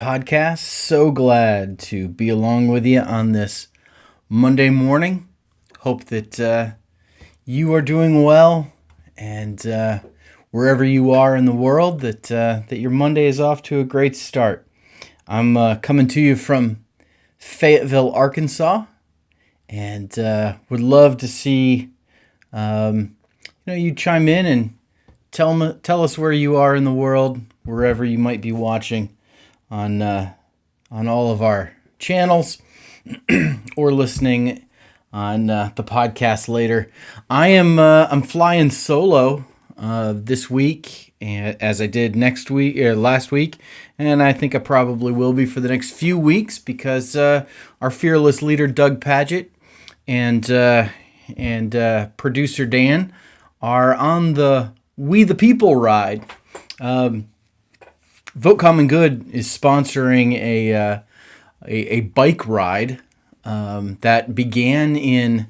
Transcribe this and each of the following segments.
Podcast. So glad to be along with you on this Monday morning. Hope that you are doing well, and wherever you are in the world, that your Monday is off to a great start. I'm coming to you from Fayetteville, Arkansas, and would love to see you chime in and tell us where you are in the world, wherever you might be watching on all of our channels or listening on the podcast later. I'm flying solo this week, as I did last week, and I think I probably will be for the next few weeks because our fearless leader Doug Paget and producer Dan are on the We the People ride. Vote Common Good is sponsoring a bike ride that began in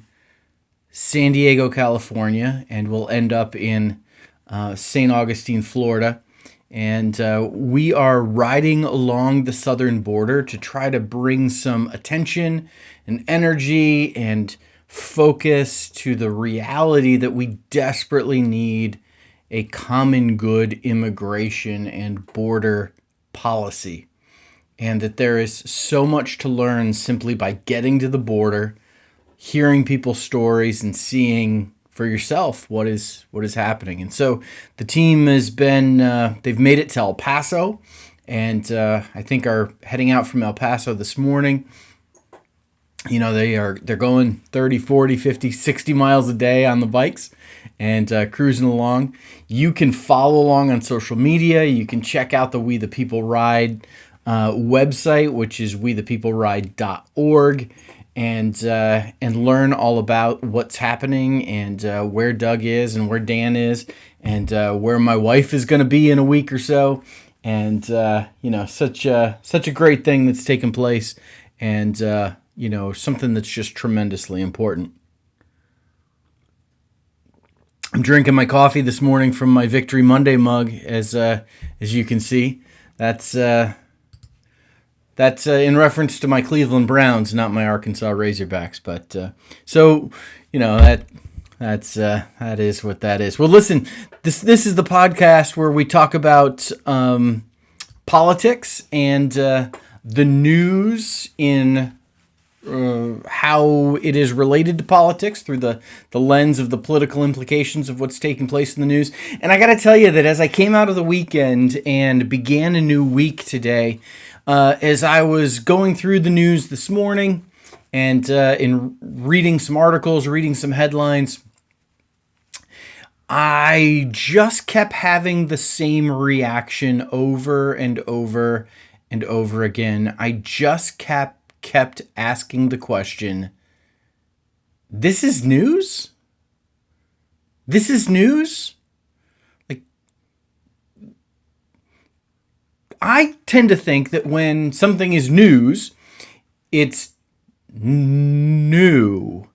San Diego, California, and will end up in St. Augustine, Florida. And we are riding along the southern border to try to bring some attention and energy and focus to the reality that we desperately need a common good immigration and border policy, and that there is so much to learn simply by getting to the border, hearing people's stories, and seeing for yourself what is happening. And so the team has been they've made it to El Paso, and I think are heading out from El Paso this morning. They're going 30, 40, 50, 60 miles a day on the bikes and cruising along. You can follow along on social media. You can check out the We the People Ride website, which is wethepeopleride.org, and learn all about what's happening and where Doug is and where Dan is and where my wife is going to be in a week or so. And such a great thing that's taken place, and something that's just tremendously important. I'm drinking my coffee this morning from my Victory Monday mug, as you can see. That's in reference to my Cleveland Browns, not my Arkansas Razorbacks. But that is what that is. Well, listen, this is the podcast where we talk about politics and the news in how it is related to politics through the lens of the political implications of what's taking place in the news. And I got to tell you that as I came out of the weekend and began a new week today, as I was going through the news this morning and in reading some articles, reading some headlines, I just kept having the same reaction over and over and over again. I just kept asking the question, this is news? This is news? Like, I tend to think that when something is news, it's new.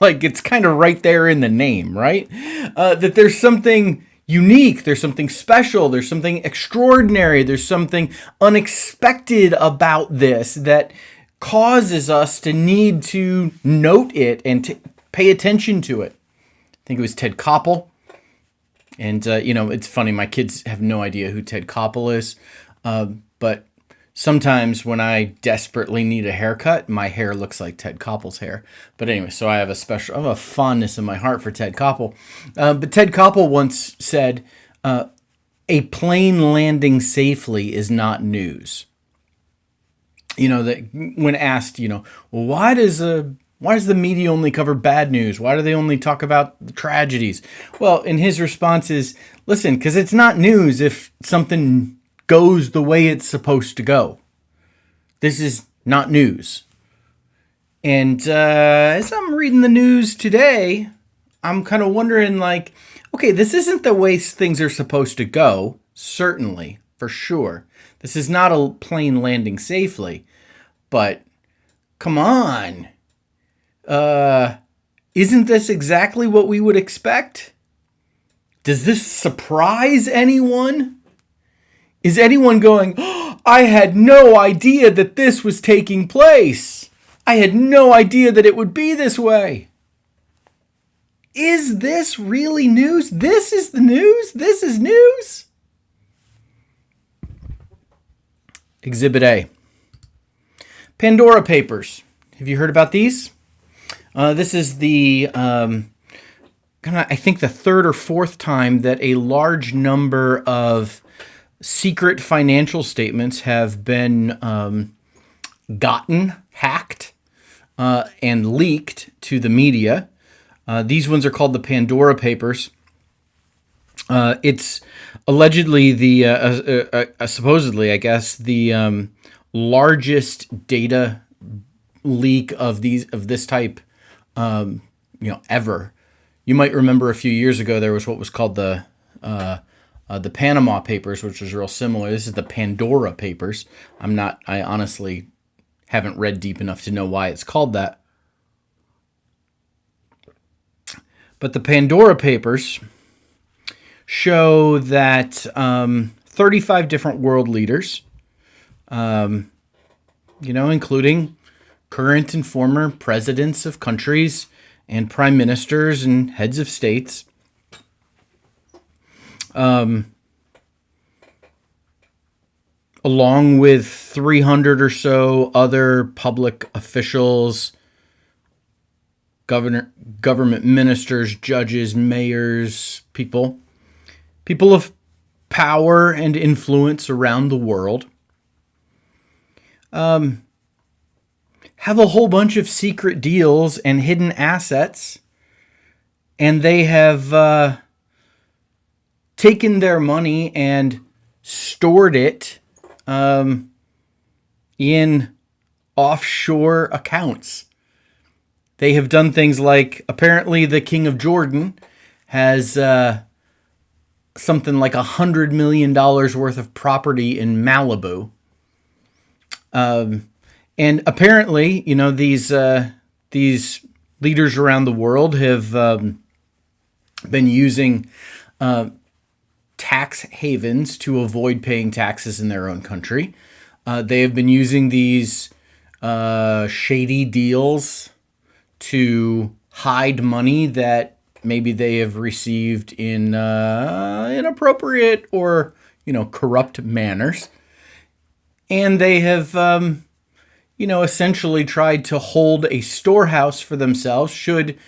Like, it's kind of right there in the name, right? That there's something unique, there's something special, there's something extraordinary, there's something unexpected about this that causes us to need to note it and to pay attention to it. I think it was Ted Koppel. And, it's funny, my kids have no idea who Ted Koppel is. But sometimes when I desperately need a haircut, my hair looks like Ted Koppel's hair. But anyway, so I have a fondness in my heart for Ted Koppel. But Ted Koppel once said, a plane landing safely is not news. That when asked, why does the media only cover bad news? Why do they only talk about the tragedies? Well, and his response is, listen, because it's not news if something goes the way it's supposed to go. This is not news. And as I'm reading the news today, I'm kind of wondering, like, okay, this isn't the way things are supposed to go, certainly, for sure. This is not a plane landing safely, but come on. Isn't this exactly what we would expect? Does this surprise anyone? Is anyone going, "Oh, I had no idea that this was taking place. I had no idea that it would be this way"? Is this really news? This is the news? This is news? Exhibit A. Pandora Papers. Have you heard about these? This is the, I think the third or fourth time that a large number of secret financial statements have been gotten, hacked, and leaked to the media. These ones are called the Pandora Papers. It's allegedly supposedly, I guess, the largest data leak of this type, ever. You might remember a few years ago there was what was called the Panama Papers, which was real similar. This is the Pandora Papers. I honestly haven't read deep enough to know why it's called that. But the Pandora Papers show that 35 different world leaders, including current and former presidents of countries and prime ministers and heads of states, along with 300 or so other public officials, government ministers, judges, mayors, people of power and influence around the world, have a whole bunch of secret deals and hidden assets, and they have taken their money and stored it in offshore accounts. They have done things like, apparently the King of Jordan has something like $100 million worth of property in Malibu. And apparently, these leaders around the world have been using tax havens to avoid paying taxes in their own country. They have been using these shady deals to hide money that maybe they have received in inappropriate or corrupt manners, and they have essentially tried to hold a storehouse for themselves should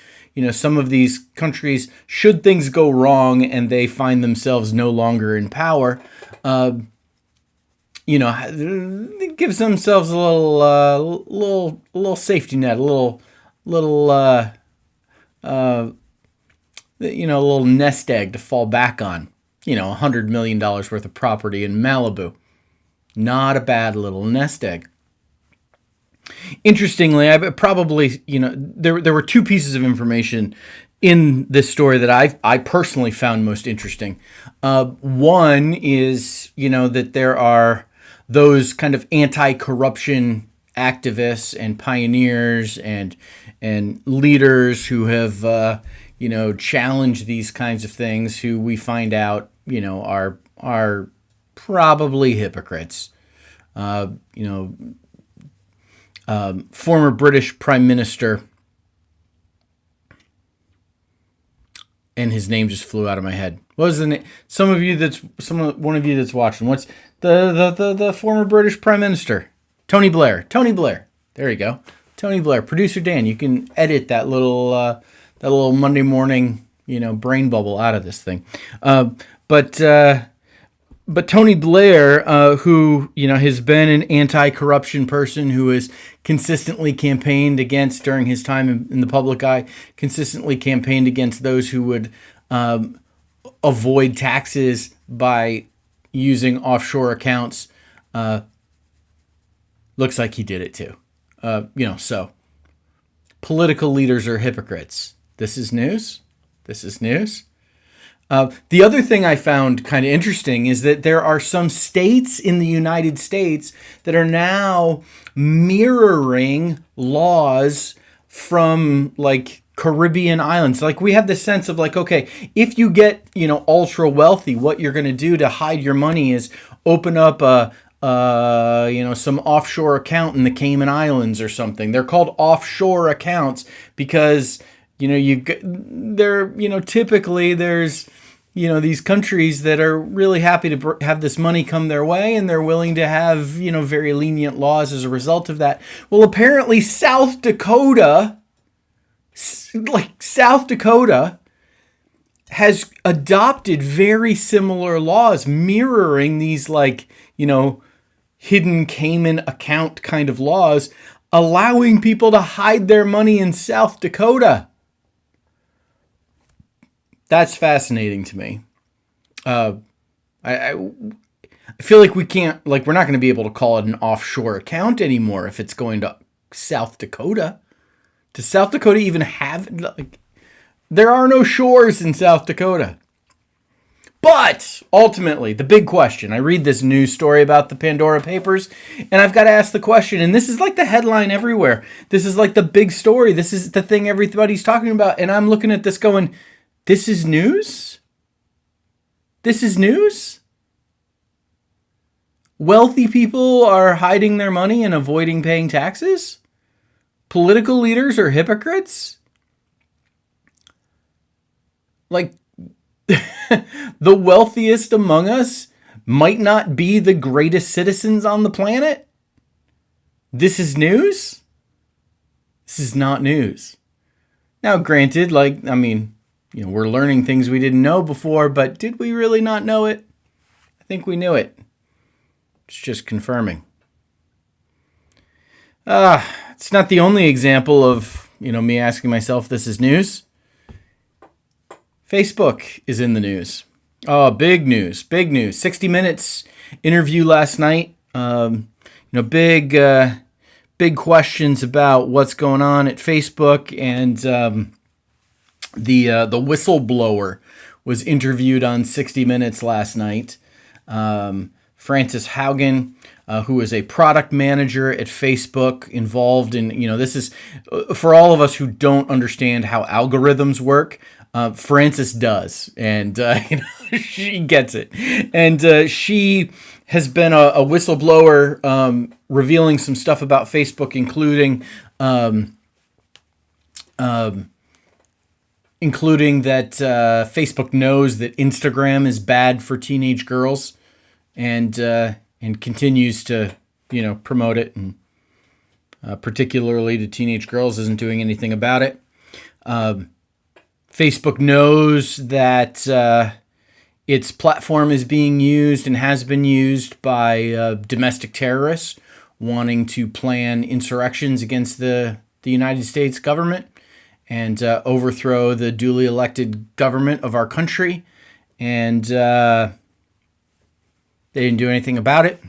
some of these countries, should things go wrong and they find themselves no longer in power, it gives themselves a little safety net, a little nest egg to fall back on. $100 million worth of property in Malibu. Not a bad little nest egg. Interestingly, I probably, there were two pieces of information in this story that I personally found most interesting. One is, that there are those kind of anti-corruption activists and pioneers and leaders who have, challenged these kinds of things, who we find out, are probably hypocrites. Former British Prime Minister, and his name just flew out of my head. What was the name? One of you that's watching. What's the former British Prime Minister? Tony Blair. Tony Blair. There you go. Tony Blair. Producer Dan, you can edit that little Monday morning, brain bubble out of this thing. But Tony Blair, who, has been an anti-corruption person who has consistently campaigned against, during his time in the public eye, consistently campaigned against those who would avoid taxes by using offshore accounts, looks like he did it too. So political leaders are hypocrites. This is news. This is news. The other thing I found kind of interesting is that there are some states in the United States that are now mirroring laws from like Caribbean islands. Like, we have this sense of like, okay, if you get, ultra wealthy, what you're going to do to hide your money is, open up some offshore account in the Cayman Islands or something. They're called offshore accounts because, typically there's, these countries that are really happy to have this money come their way, and they're willing to have, very lenient laws as a result of that. Well, apparently South Dakota has adopted very similar laws mirroring these, hidden Cayman account kind of laws, allowing people to hide their money in South Dakota. That's fascinating to me. I feel like we're not going to be able to call it an offshore account anymore if it's going to South Dakota. Does South Dakota even have, there are no shores in South Dakota. But ultimately, the big question, I read this news story about the Pandora Papers, and I've got to ask the question, and this is like the headline everywhere. This is like the big story. This is the thing everybody's talking about. And I'm looking at this going, this is news? This is news? Wealthy people are hiding their money and avoiding paying taxes? Political leaders are hypocrites? The wealthiest among us might not be the greatest citizens on the planet? This is news? This is not news. Now, granted, we're learning things we didn't know before, but did we really not know it? I think we knew it. It's just confirming. It's not the only example of, me asking myself, this is news. Facebook is in the news. Oh, big news. 60 Minutes interview last night. Big questions about what's going on at Facebook, and the whistleblower was interviewed on 60 Minutes last night. Frances Haugen, who is a product manager at Facebook, involved in, this is, for all of us who don't understand how algorithms work, Frances does, and she gets it. And she has been a whistleblower, revealing some stuff about Facebook, including that Facebook knows that Instagram is bad for teenage girls, and continues to promote it, and particularly to teenage girls, isn't doing anything about it. Facebook knows that its platform is being used and has been used by domestic terrorists wanting to plan insurrections against the United States government and overthrow the duly elected government of our country. And they didn't do anything about it.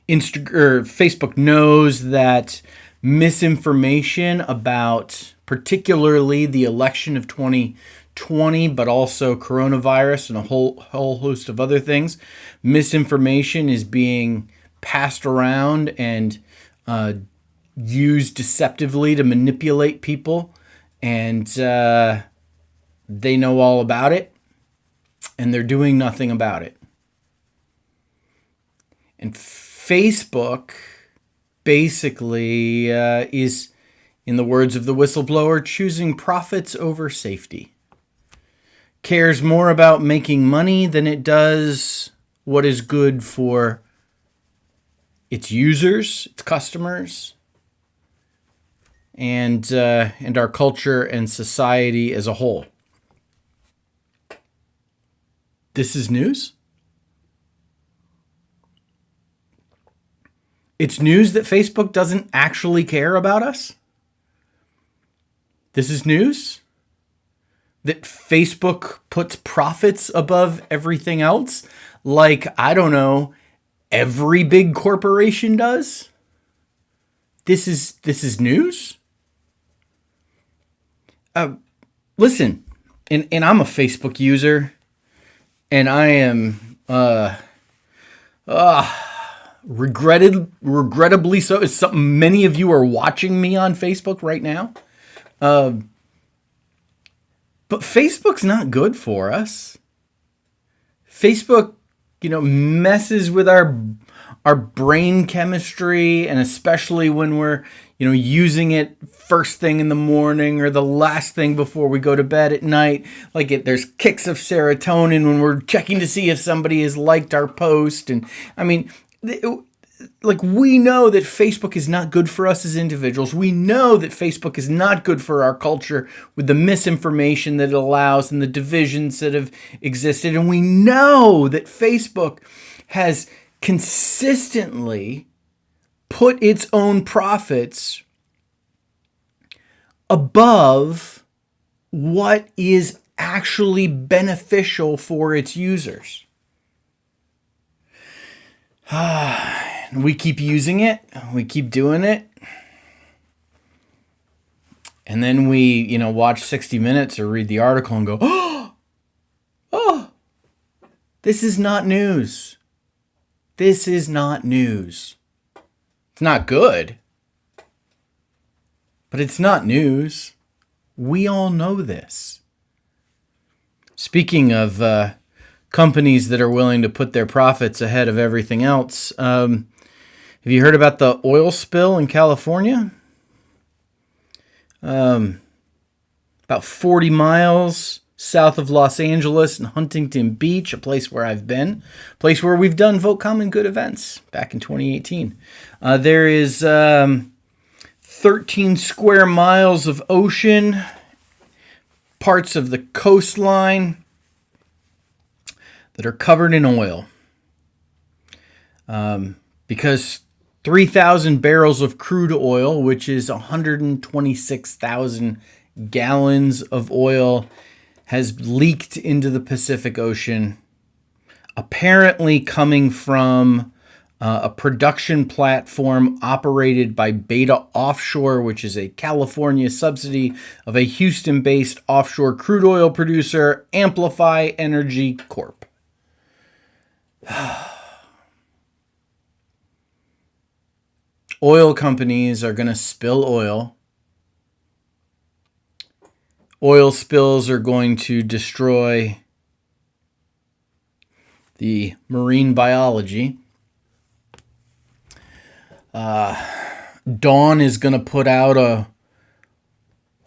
Facebook knows that misinformation about particularly the election of 2020, but also coronavirus and a whole host of other things, misinformation is being passed around and used deceptively to manipulate people, and they know all about it, and they're doing nothing about it. And Facebook basically is, in the words of the whistleblower, choosing profits over safety. Cares more about making money than it does what is good for its users, its customers, and our culture and society as a whole. This is news? It's news that Facebook doesn't actually care about us? This is news that Facebook puts profits above everything else, like, I don't know, every big corporation does? This is news? Listen, and I'm a Facebook user, and I am regrettably so. It's something many of you are watching me on Facebook right now. But Facebook's not good for us. Facebook messes with our brain chemistry, and especially when we're, using it first thing in the morning or the last thing before we go to bed at night. There's kicks of serotonin when we're checking to see if somebody has liked our post. And I mean, we know that Facebook is not good for us as individuals. We know that Facebook is not good for our culture with the misinformation that it allows and the divisions that have existed. And we know that Facebook has consistently put its own profits above what is actually beneficial for its users. We keep using it. We keep doing it. And then we, watch 60 Minutes or read the article and go, oh, this is not news. This is not news. It's not good, but it's not news. We all know this. Speaking of companies that are willing to put their profits ahead of everything else, have you heard about the oil spill in California? About 40 miles south of Los Angeles and Huntington Beach, a place where I've been, a place where we've done Vote Common Good events back in 2018. There is 13 square miles of ocean, parts of the coastline that are covered in oil. Because 3,000 barrels of crude oil, which is 126,000 gallons of oil, has leaked into the Pacific Ocean, apparently coming from a production platform operated by Beta Offshore, which is a California subsidy of a Houston-based offshore crude oil producer, Amplify Energy Corp. Oil companies are going to spill oil. Oil spills are going to destroy the marine biology. Dawn is going to put out a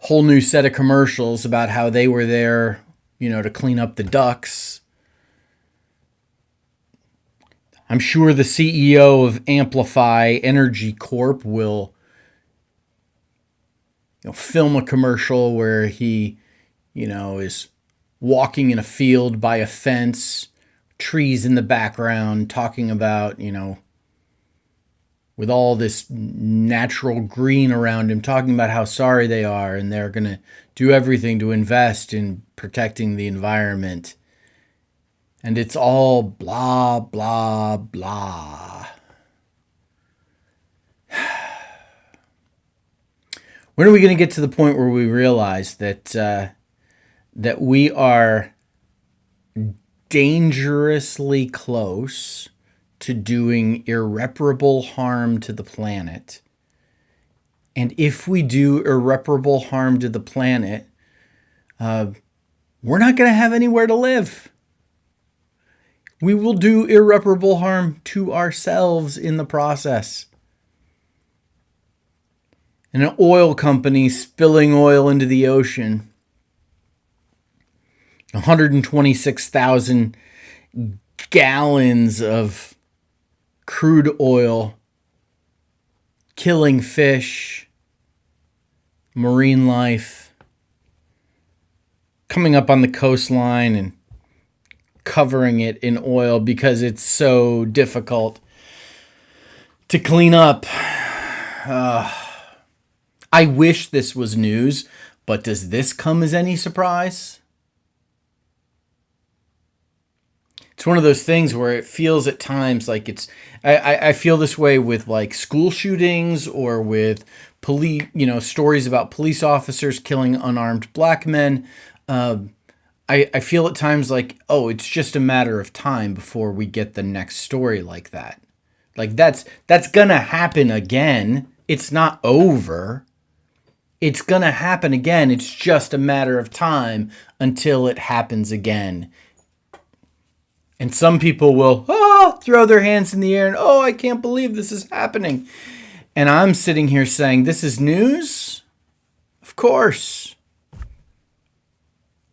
whole new set of commercials about how they were there, to clean up the ducks. I'm sure the CEO of Amplify Energy Corp will film a commercial where he, is walking in a field by a fence, trees in the background, talking about, with all this natural green around him, talking about how sorry they are and they're going to do everything to invest in protecting the environment. And it's all blah, blah, blah. When are we going to get to the point where we realize that we are dangerously close to doing irreparable harm to the planet? And if we do irreparable harm to the planet, we're not going to have anywhere to live. We will do irreparable harm to ourselves in the process. And an oil company spilling oil into the ocean, 126,000 gallons of crude oil, killing fish, marine life, coming up on the coastline and covering it in oil because it's so difficult to clean up. I wish this was news, but does this come as any surprise? It's one of those things where it feels at times like it's... I feel this way with like school shootings or with police, stories about police officers killing unarmed black men. I feel at times like, it's just a matter of time before we get the next story like that. Like that's gonna happen again. It's not over. It's gonna happen again. It's just a matter of time until it happens again. And some people will throw their hands in the air and, I can't believe this is happening. And I'm sitting here saying, this is news? Of course.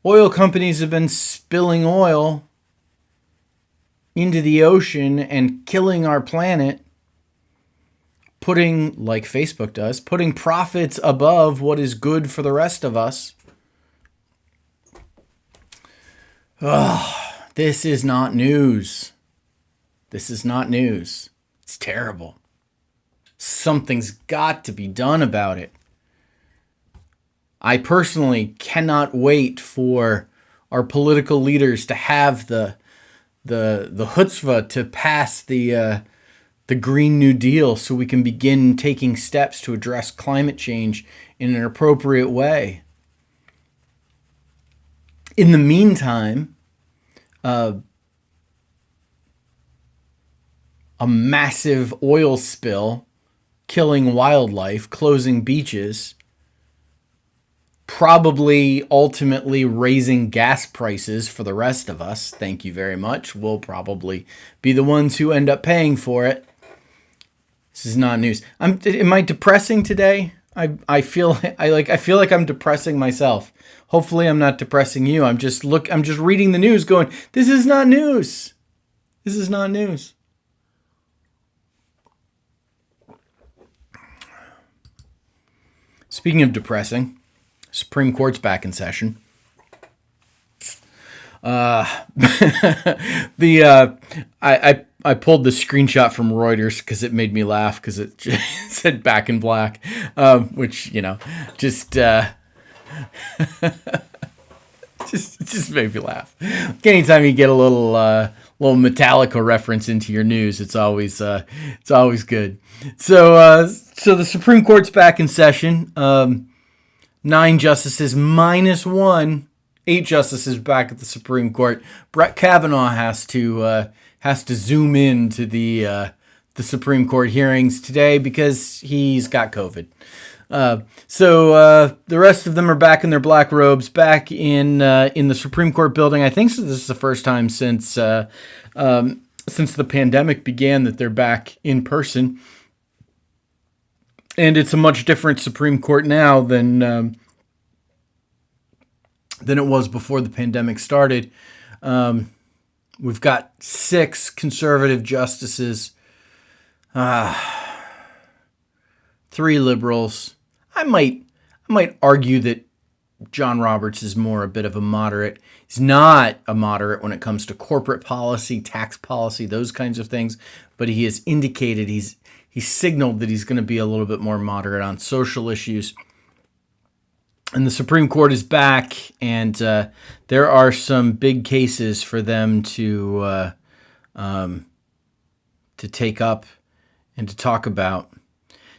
Oil companies have been spilling oil into the ocean and killing our planet, putting, like Facebook does, putting profits above what is good for the rest of us. This is not news. This is not news. It's terrible. Something's got to be done about it. I personally cannot wait for our political leaders to have the chutzpah to pass the Green New Deal so we can begin taking steps to address climate change in an appropriate way. In the meantime, a massive oil spill, killing wildlife, closing beaches, probably ultimately raising gas prices for the rest of us. Thank you very much. We'll probably be the ones who end up paying for it. This is not news. Am I depressing today? I feel like I'm depressing myself. Hopefully I'm not depressing you. I'm just reading the news going, this is not news. This is not news. Speaking of depressing, Supreme Court's back in session. I pulled the screenshot from Reuters because it made me laugh because it said back in black, which, just made me laugh. Anytime you get a little Metallica reference into your news, it's always good. So the Supreme Court's back in session. 9 justices minus 1. 8 justices back at the Supreme Court. Brett Kavanaugh has to zoom in to the Supreme Court hearings today because he's got COVID. So the rest of them are back in their black robes, back in the Supreme Court building. I think this is the first time since the pandemic began that they're back in person. And it's a much different Supreme Court now than it was before the pandemic started. We've got 6 conservative justices, 3 liberals. I might argue that John Roberts is more a bit of a moderate. He's not a moderate when it comes to corporate policy, tax policy, those kinds of things. But he has indicated, he's signaled that he's going to be a little bit more moderate on social issues. And the Supreme Court is back, and there are some big cases for them to take up and to talk about,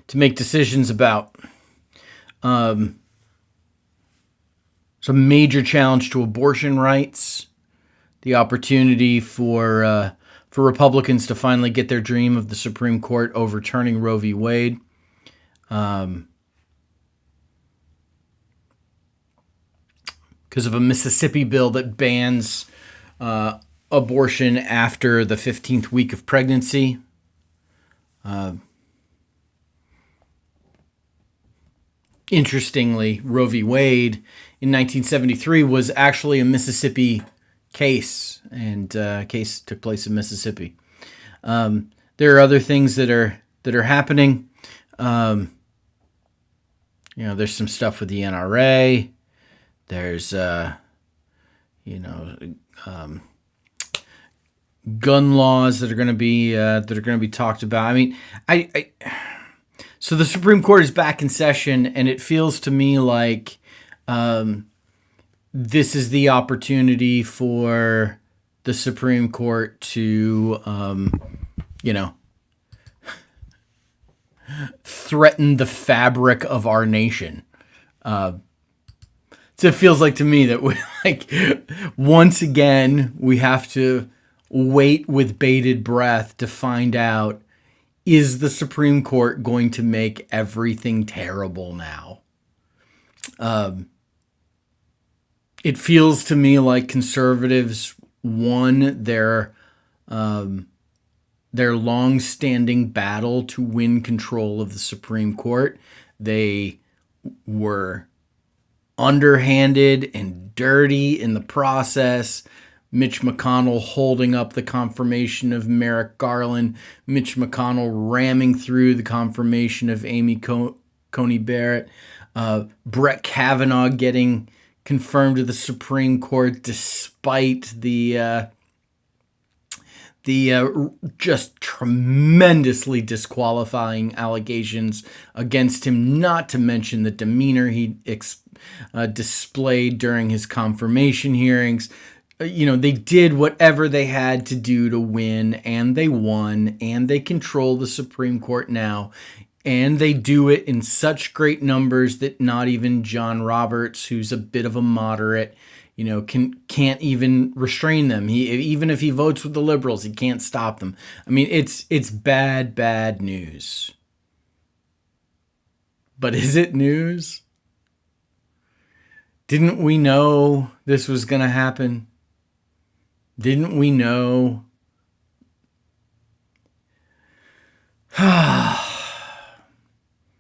to make decisions about. Some major challenge to abortion rights, the opportunity for Republicans to finally get their dream of the Supreme Court overturning Roe v. Wade. Because of a Mississippi bill that bans abortion after the 15th week of pregnancy. Interestingly, Roe v. Wade in 1973 was actually a Mississippi case, and case took place in Mississippi. There are other things that are happening. There's some stuff with the NRA. There's gun laws that are going to be talked about. I mean, so the Supreme Court is back in session, and it feels to me like this is the opportunity for the Supreme Court to, threaten the fabric of our nation. So it feels like to me that we once again we have to wait with bated breath to find out, is the Supreme Court going to make everything terrible now? It feels to me like conservatives won their long-standing battle to win control of the Supreme Court. They were underhanded and dirty in the process. Mitch McConnell holding up the confirmation of Merrick Garland. Mitch McConnell ramming through the confirmation of Amy Coney Barrett. Brett Kavanaugh getting confirmed to the Supreme Court despite the just tremendously disqualifying allegations against him, not to mention the demeanor he displayed during his confirmation hearings. They did whatever they had to do to win, and they won, and they control the Supreme Court now. And they do it in such great numbers that not even John Roberts, who's a bit of a moderate, can't even restrain them. Even if he votes with the liberals, he can't stop them. I mean, it's bad news. But is it news? Didn't we know this was going to happen? Didn't we know?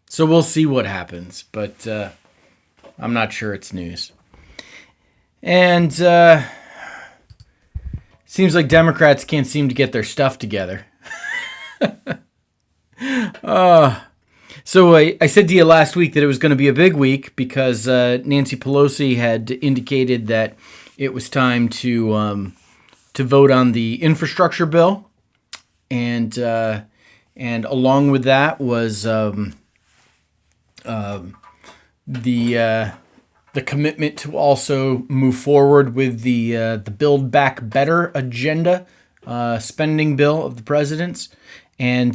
So we'll see what happens, but I'm not sure it's news. And seems like Democrats can't seem to get their stuff together. So I said to you last week that it was going to be a big week because Nancy Pelosi had indicated that it was time to vote on the infrastructure bill, and along with that was the commitment to also move forward with the Build Back Better agenda spending bill of the president's, and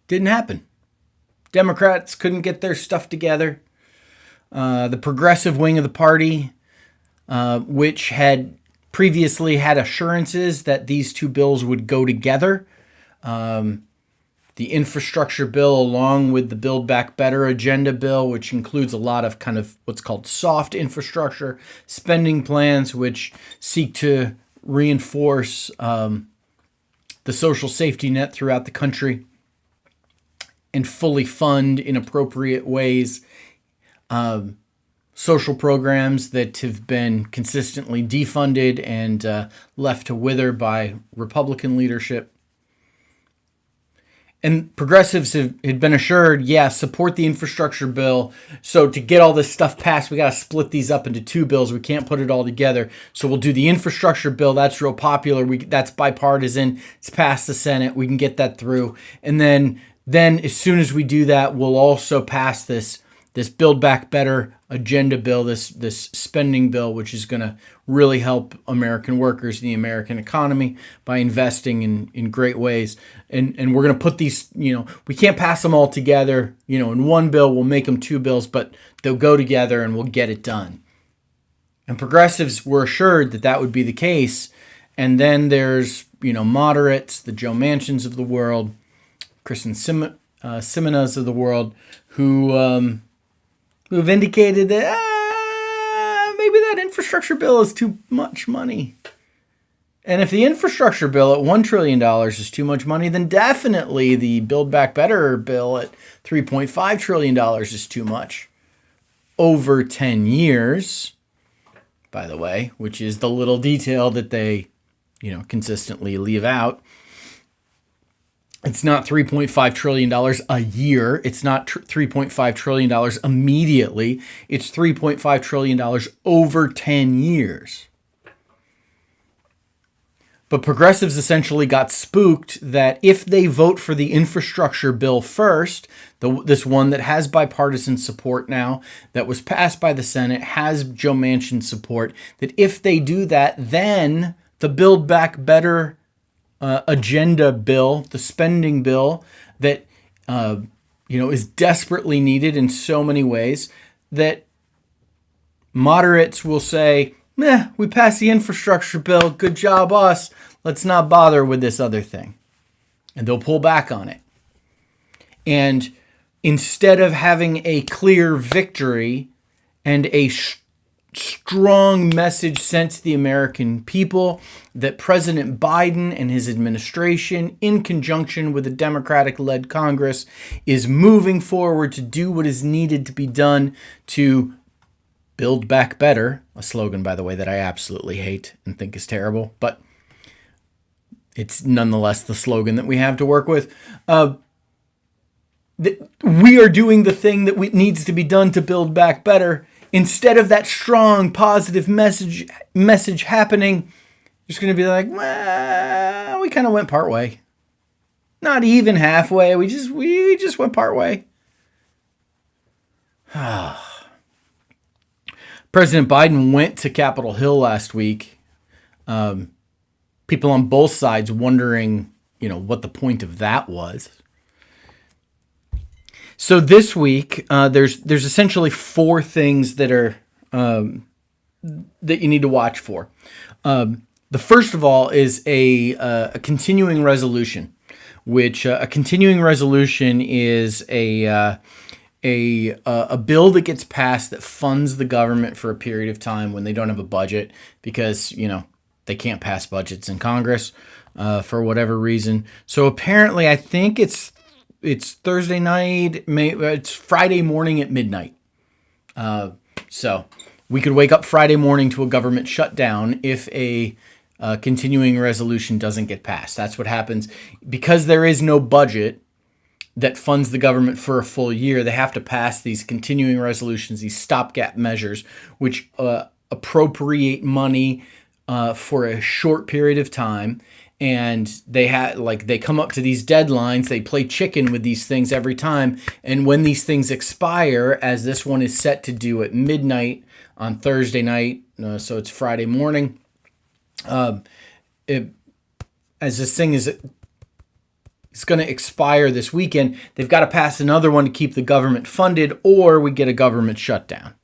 didn't happen. Democrats couldn't get their stuff together. The progressive wing of the party, which had previously had assurances that these two bills would go together, the infrastructure bill along with the Build Back Better agenda bill, which includes a lot of kind of what's called soft infrastructure spending plans, which seek to reinforce the social safety net throughout the country and fully fund in appropriate ways social programs that have been consistently defunded and left to wither by Republican leadership. And progressives had been assured, support the infrastructure bill. So to get all this stuff passed, we got to split these up into two bills. We can't put it all together. So we'll do the infrastructure bill. That's real popular. That's bipartisan. It's passed the Senate. We can get that through. And then as soon as we do that, we'll also pass this Build Back Better agenda bill, this spending bill, which is going to really help American workers and the American economy by investing in great ways. And we're going to put these, we can't pass them all together, in one bill. We'll make them two bills, but they'll go together and we'll get it done. And progressives were assured that that would be the case. And then there's, moderates, the Joe Manchins of the world, Kristen Simonas of the world, who've indicated that maybe that infrastructure bill is too much money. And if the infrastructure bill at $1 trillion is too much money, then definitely the Build Back Better bill at $3.5 trillion is too much. Over 10 years, by the way, which is the little detail that they, consistently leave out. It's not $3.5 trillion a year. It's not $3.5 trillion immediately. It's $3.5 trillion over 10 years. But progressives essentially got spooked that if they vote for the infrastructure bill first, this one that has bipartisan support now, that was passed by the Senate, has Joe Manchin support, that if they do that, then the Build Back Better agenda bill, the spending bill that is desperately needed in so many ways, that moderates will say, we passed the infrastructure bill, good job us, let's not bother with this other thing. And they'll pull back on it. And instead of having a clear victory and a strong message sent to the American people that President Biden and his administration, in conjunction with a Democratic-led Congress, is moving forward to do what is needed to be done to build back better. A slogan, by the way, that I absolutely hate and think is terrible, but it's nonetheless the slogan that we have to work with. We are doing the thing that needs to be done to build back better. Instead of that strong, positive message happening, just going to be like, well, we kind of went part way. Not even halfway. We just went part way. President Biden went to Capitol Hill last week. People on both sides wondering, what the point of that was. So this week, there's essentially four things that are that you need to watch for. The first of all is a continuing resolution, which a continuing resolution is a bill that gets passed that funds the government for a period of time when they don't have a budget because they can't pass budgets in Congress for whatever reason. So apparently, I think it's Thursday night. It's Friday morning at midnight. So we could wake up Friday morning to a government shutdown if a continuing resolution doesn't get passed. That's what happens. Because there is no budget that funds the government for a full year, they have to pass these continuing resolutions, these stopgap measures, which appropriate money for a short period of time. And they come up to these deadlines. They play chicken with these things every time. And when these things expire, as this one is set to do at midnight on Thursday night, so it's Friday morning, as this thing is going to expire this weekend, they've got to pass another one to keep the government funded, or we get a government shutdown.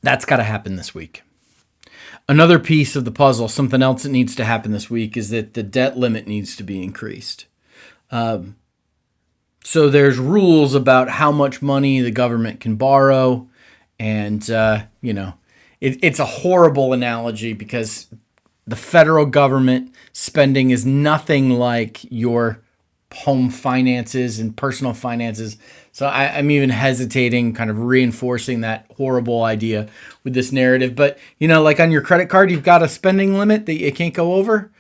That's got to happen this week. Another piece of the puzzle, something else that needs to happen this week, is that the debt limit needs to be increased. So there's rules about how much money the government can borrow. And, it's a horrible analogy because the federal government spending is nothing like your home finances and personal finances. So I'm even hesitating, kind of reinforcing that horrible idea with this narrative. But, like on your credit card, you've got a spending limit that you can't go over.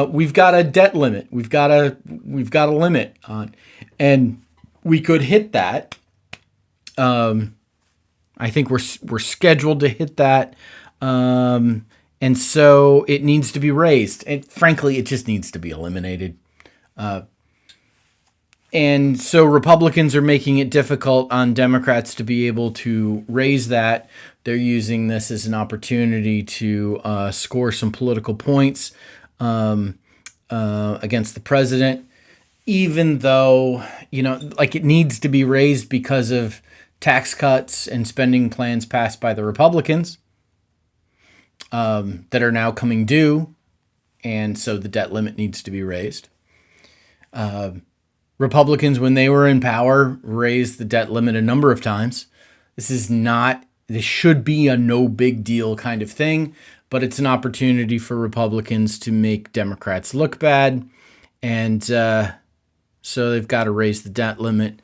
We've got a debt limit. We've got a limit on, and we could hit that. I think we're scheduled to hit that. And so it needs to be raised. And frankly, it just needs to be eliminated. And so Republicans are making it difficult on Democrats to be able to raise that. They're using this as an opportunity to score some political points against the president, even though, it needs to be raised because of tax cuts and spending plans passed by the Republicans that are now coming due. And so the debt limit needs to be raised. Republicans, when they were in power, raised the debt limit a number of times. This should be a no big deal kind of thing, but it's an opportunity for Republicans to make Democrats look bad. And so they've got to raise the debt limit.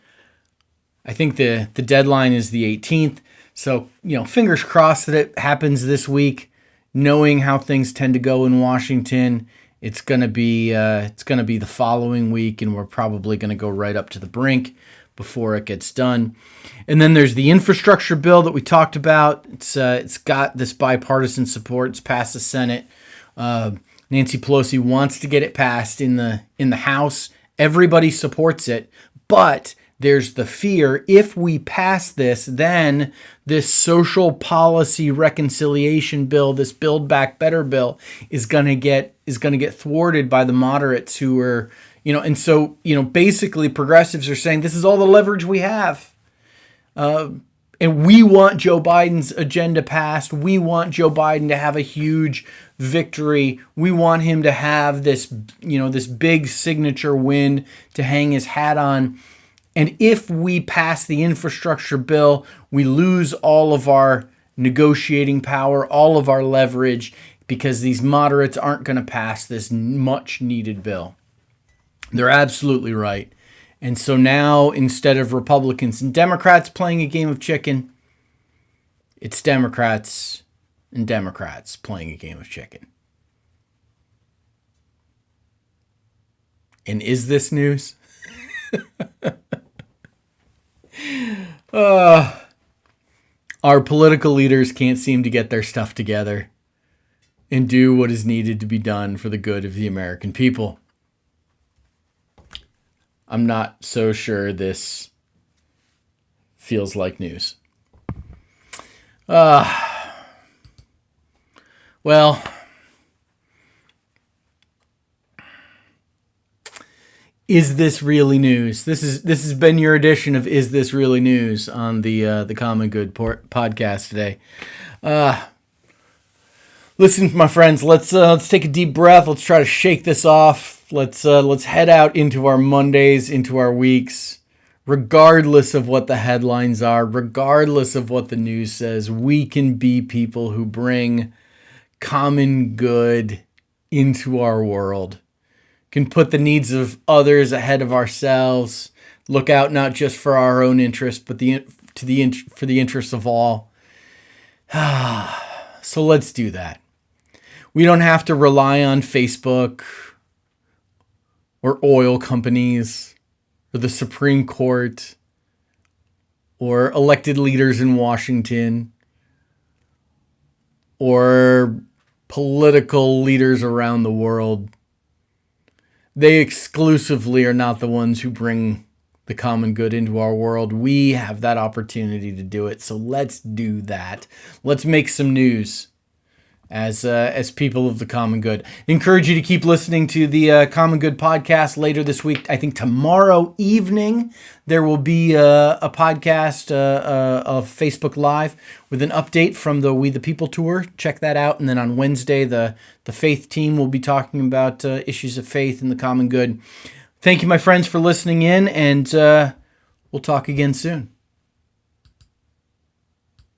I think the deadline is the 18th. So, fingers crossed that it happens this week. Knowing how things tend to go in Washington, it's going to be the following week, and we're probably going to go right up to the brink before it gets done. And then there's the infrastructure bill that we talked about. It's got this bipartisan support. It's passed the Senate. Nancy Pelosi wants to get it passed in the House. Everybody supports it, but there's the fear if we pass this, then this social policy reconciliation bill, this Build Back Better bill, is going to get thwarted by the moderates who are, and so basically progressives are saying this is all the leverage we have, and we want Joe Biden's agenda passed. We want Joe Biden to have a huge victory. We want him to have this, this big signature win to hang his hat on. And if we pass the infrastructure bill, we lose all of our negotiating power, all of our leverage, because these moderates aren't going to pass this much needed bill. They're absolutely right. And so now, instead of Republicans and Democrats playing a game of chicken, it's Democrats and Democrats playing a game of chicken. And is this news? Our political leaders can't seem to get their stuff together and do what is needed to be done for the good of the American people. I'm not so sure this feels like news. Well, is this really news? This has been your edition of Is This Really News on the Common Good podcast today. Listen, my friends, let's take a deep breath. Let's try to shake this off. Let's head out into our Mondays, into our weeks. Regardless of what the headlines are, regardless of what the news says, we can be people who bring common good into our world. Can put the needs of others ahead of ourselves. Look out not just for our own interest, but for the interests of all. So let's do that. We don't have to rely on Facebook or oil companies or the Supreme Court or elected leaders in Washington or political leaders around the world. They exclusively are not the ones who bring the common good into our world. We have that opportunity to do it. So let's do that. Let's make some news as people of the common good. Encourage you to keep listening to the Common Good podcast later this week. I think tomorrow evening there will be a podcast of Facebook Live with an update from the We the People tour. Check that out. And then on Wednesday, the faith team will be talking about issues of faith and the common good. Thank you, my friends, for listening in, and we'll talk again soon.